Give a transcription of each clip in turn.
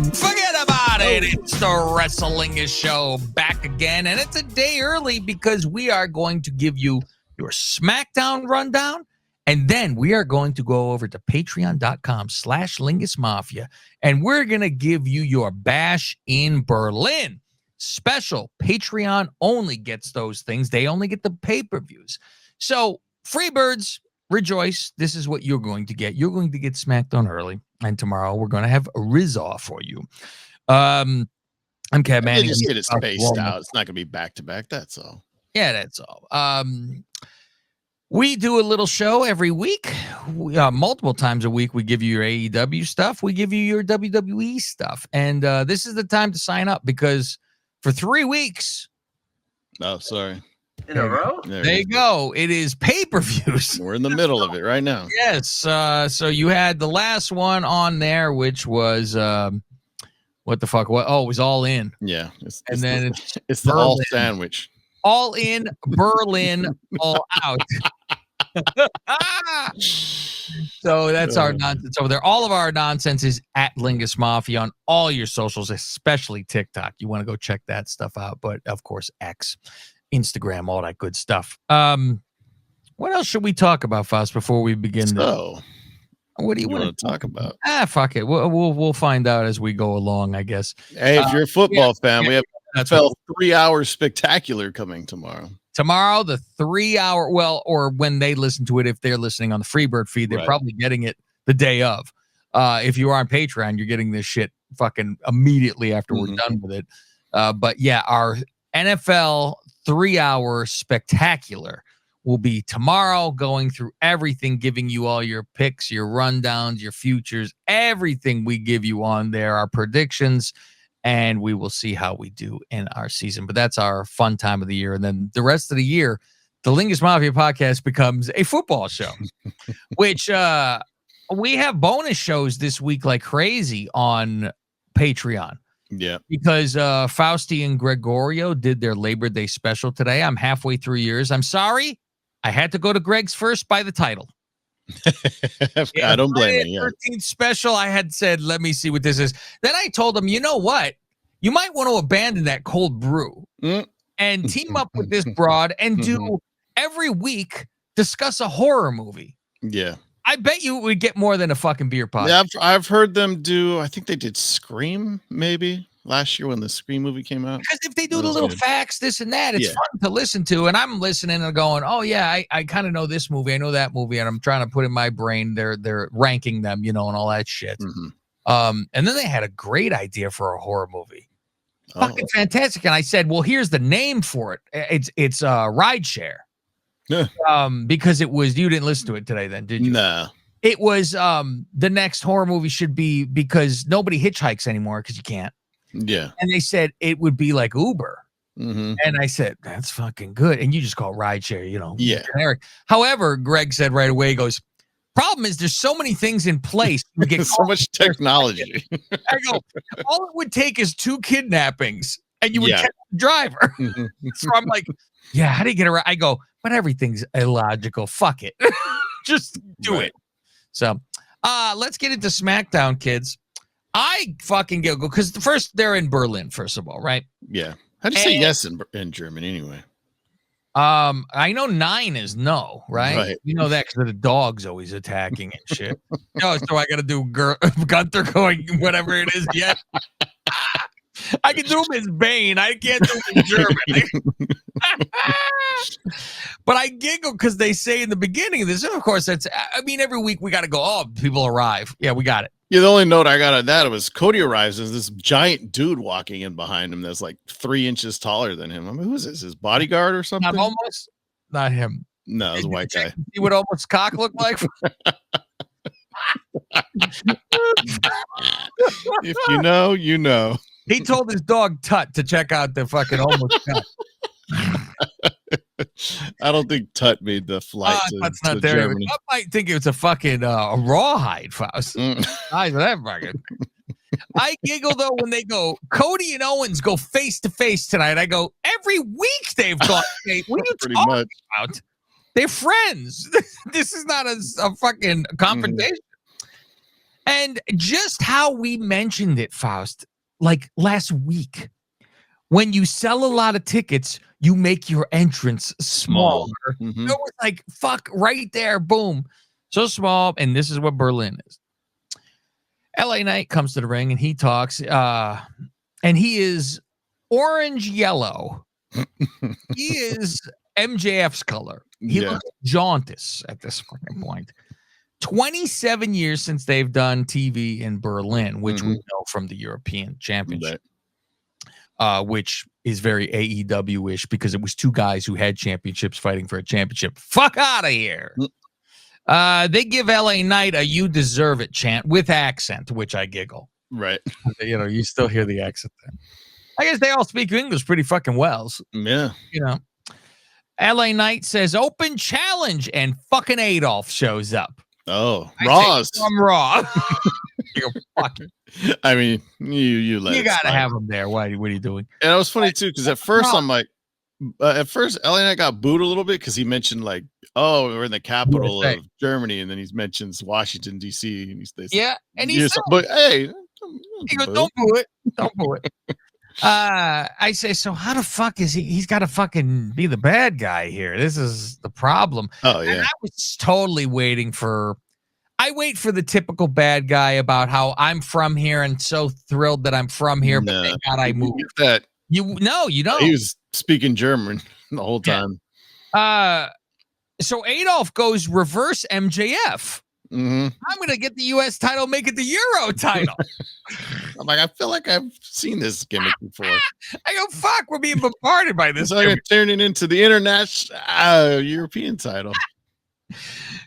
Forget about it. It's the Wrestlingus Show back again, and it's a day early because we are going to give you your Smackdown rundown, and then we are going to go over to patreon.com/Lingus Mafia, and we're going to give you your Bash in Berlin. Special Patreon only gets those things. They only get the pay-per-views. So, Freebirds, rejoice. This is what you're going to get. You're going to get Smackdown early. And tomorrow we're going to have Rizza for you. I'm Cab Manning. Just get it spaced out. It's not going to be back to back. That's all. Yeah, that's all. We do a little show every week. Multiple times a week, we give you your AEW stuff. We give you your WWE stuff. And this is the time to sign up because for 3 weeks. Oh, sorry. In a row? There you go. It is pay-per-views. We're in the middle of it right now. Yes. So you had the last one on there, which was what the fuck? What? Oh, it was All In. Yeah. It's the all sandwich. All In, Berlin, all out. So that's our nonsense over there. All of our nonsense is at Lingus Mafia on all your socials, especially TikTok. You want to go check that stuff out. But of course, X, Instagram, all that good stuff. What else should we talk about, Faust, before we begin? What do you want to talk about? Fuck it. We'll find out as we go along, I guess. Hey, if you're a football fan, we have NFL 3-hour spectacular coming tomorrow. Tomorrow, the 3-hour, or when they listen to it, if they're listening on the Freebird feed, they're probably getting it the day of. If you are on Patreon, you're getting this shit fucking immediately after we're done with it. But yeah, our NFL 3-hour spectacular will be tomorrow, going through everything, giving you all your picks, your rundowns, your futures, everything we give you on there, our predictions, and we will see how we do in our season. But that's our fun time of the year. And then the rest of the year, the Lingus Mafia podcast becomes a football show, which we have bonus shows this week like crazy on Patreon. Yeah. Because Fausti and Gregorio did their Labor Day special today. I'm halfway through yours. I'm sorry. I had to go to Greg's first by the title. I don't blame you. 13th special. I had said, let me see what this is. Then I told him, you know what? You might want to abandon that cold brew and team up with this broad and do every week discuss a horror movie. Yeah. I bet you would get more than a fucking beer podcast. Yeah, I've heard them do, I think they did Scream maybe last year when the Scream movie came out. Because if they do the little facts, this and that, it's fun to listen to. And I'm listening and going, oh, yeah, I kind of know this movie. I know that movie. And I'm trying to put in my brain, they're ranking them, and all that shit. And then they had a great idea for a horror movie. Fucking fantastic. And I said, well, here's the name for it. It's Rideshare. Because it was, you didn't listen to it today then, did you? No. It was the next horror movie should be because nobody hitchhikes anymore because you can't. Yeah. And they said it would be like Uber. And I said, that's fucking good. And you just call it rideshare, Yeah. generic. However, Greg said right away, he goes, problem is there's so many things in place. You get so much technology. I go, all it would take is 2 kidnappings and you would catch the driver. So I'm like, yeah, how do you get around? I go, but everything's illogical. Fuck it. Just do it. So let's get into SmackDown, kids. I fucking go because first they're in Berlin, first of all, right? Yeah. How do you say yes in German anyway? I know 9 is no, right? You know that because the dog's always attacking and shit. So I got to do Gunther going whatever it is. Yeah. I can do him as Bane. I can't do him in German. But I giggle because they say in the beginning of this, and of course, every week we got to go, oh, people arrive. Yeah, we got it. Yeah, the only note I got on that was Cody arrives as this giant dude walking in behind him that's like 3 inches taller than him. I mean, who is this? His bodyguard or something? Not him. No, it's a white guy. See what almost cock looked like? If you know, you know. He told his dog Tut to check out the fucking almost cock. I don't think Tut made the flight to Germany. I might think it was a fucking rawhide, Faust. I giggle though when they go, Cody and Owens go face to face tonight. I go, every week they've gone. Hey, what are you talking about? They're friends. This is not a fucking confrontation. And just how we mentioned it, Faust, like last week, when you sell a lot of tickets, you make your entrance smaller. Mm-hmm. It was like, fuck, right there, boom. So small, and this is what Berlin is. LA Knight comes to the ring, and he talks, and he is orange yellow. He is MJF's color. He looks jaundice at this fucking point. 27 years since they've done TV in Berlin, which we know from the European Championship, which is very AEW-ish because it was two guys who had championships fighting for a championship. Fuck out of here. They give LA Knight a "you deserve it" chant with accent, which I giggle. Right. You know, you still hear the accent there. I guess they all speak English pretty fucking well. Yeah. You know. LA Knight says open challenge, and fucking Adolf shows up. Oh, Raw. From Raw. I mean, you gotta have him there. What are you doing? And it was funny too, because at first I'm like, LA Knight got booed a little bit because he mentioned like, oh, we're in the capital of Germany, and then he mentions Washington D.C. and he's and he's but hey, he goes, don't boo it, don't boo it. I say, so how the fuck is he's got to fucking be the bad guy here? This is the problem. Oh yeah. And I was totally waiting for. I wait for the typical bad guy about how I'm from here and so thrilled that I'm from here, but thank God I moved. That you don't. He was speaking German the whole time. So Adolf goes reverse MJF. I'm gonna get the U.S. title, make it the Euro title. I'm like, I feel like I've seen this gimmick before. I go, fuck, we're being bombarded by this. So I'm turning into the international European title.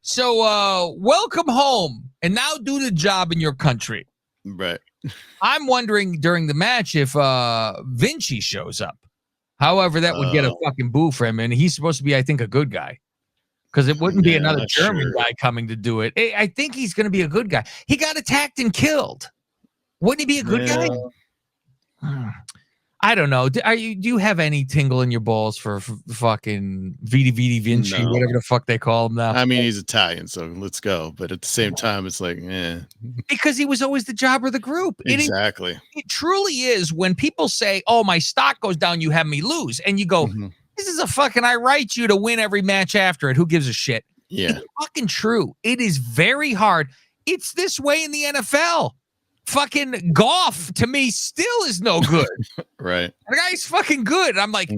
So welcome home, and now do the job in your country. Right. I'm wondering during the match if Vinci shows up. However, that would get a fucking boo for him, and he's supposed to be, I think, a good guy. Because it wouldn't be another German guy coming to do it. I think he's going to be a good guy. He got attacked and killed. Wouldn't he be a good guy? I don't know. Do you have any tingle in your balls for fucking Vidi Vinci, whatever the fuck they call him now? I mean, he's Italian, so let's go. But at the same time, it's like, because he was always the jobber of the group. Exactly. It truly is when people say, "Oh, my stock goes down, you have me lose," and you go. This is a fucking, I write you to win every match after it. Who gives a shit? Yeah. It's fucking true. It is very hard. It's this way in the NFL. Fucking Goff, to me, still is no good. Right. The guy's fucking good. I'm like,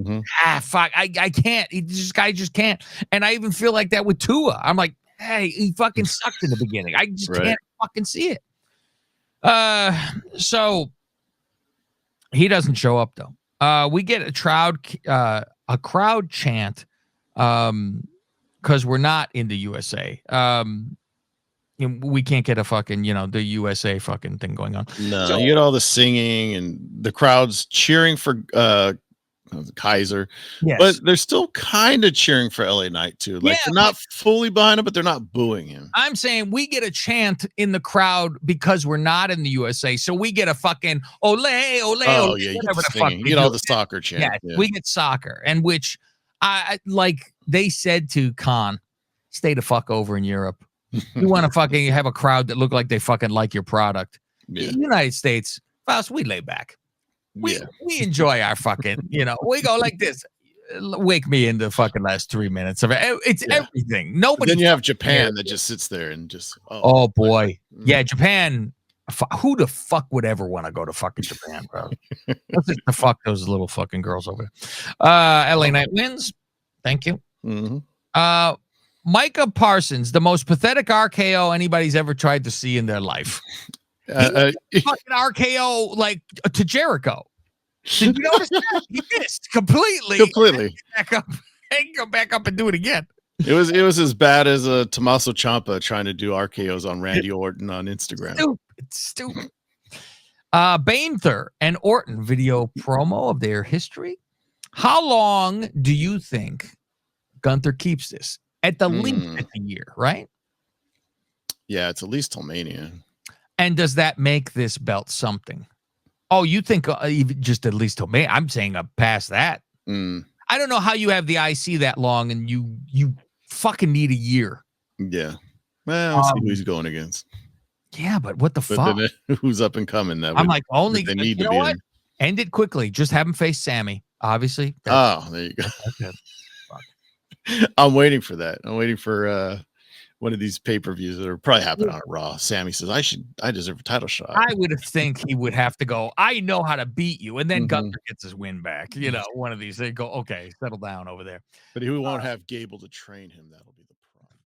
fuck, I can't. This guy just can't. And I even feel like that with Tua. I'm like, hey, he fucking sucked in the beginning. I just can't fucking see it. So he doesn't show up, though. We get a crowd chant because we're not in the USA. We can't get a fucking, the USA fucking thing going on. No, so, you get all the singing and the crowd's cheering for Kaiser, but they're still kind of cheering for LA Knight too. Like they're not fully behind him, but they're not booing him. I'm saying we get a chant in the crowd because we're not in the USA. So we get a fucking ole, ole, ole, whatever the fuck. You get all the soccer chant. Yeah, we get soccer, and which I like they said to Khan, stay the fuck over in Europe. You want to fucking have a crowd that look like they fucking like your product. Yeah. United States, Faust, we lay back. We enjoy our fucking, we go like this. Wake me in the fucking last 3 minutes of it. It's everything. Nobody. Then you have Japan that just sits there and just. Oh boy, yeah, Japan. Who the fuck would ever want to go to fucking Japan, bro? Let's just fuck those little fucking girls over there. LA Knight wins. Thank you. Micah Parsons, the most pathetic RKO anybody's ever tried to see in their life. Fucking RKO like to Jericho. Did you notice that? He missed completely. Back up. And go back up and do it again. It was as bad as Tommaso Ciampa trying to do RKOs on Randy Orton on Instagram. Stupid. Bainther and Orton video promo of their history. How long do you think Gunther keeps this? At the least a year, right? Yeah, it's at least till Mania. And does that make this belt something? Oh, you think just at least till Mania? I'm saying past that. I don't know how you have the IC that long and you fucking need a year. Yeah. Well, let's see who he's going against. Yeah, but what the But fuck? then who's up and coming that I'm like, only they need you to know be what? in? End it quickly. Just have him face Sammy. Obviously. Oh, there you go. That's fuck. I'm waiting for that. I'm waiting for one of these pay-per-views that are probably happening on a Raw. Sammy says, I deserve a title shot. I would think he would have to go, I know how to beat you. And then Gunther gets his win back. You know, one of these. They go, okay, settle down over there. But he won't have Gable to train him. That'll be the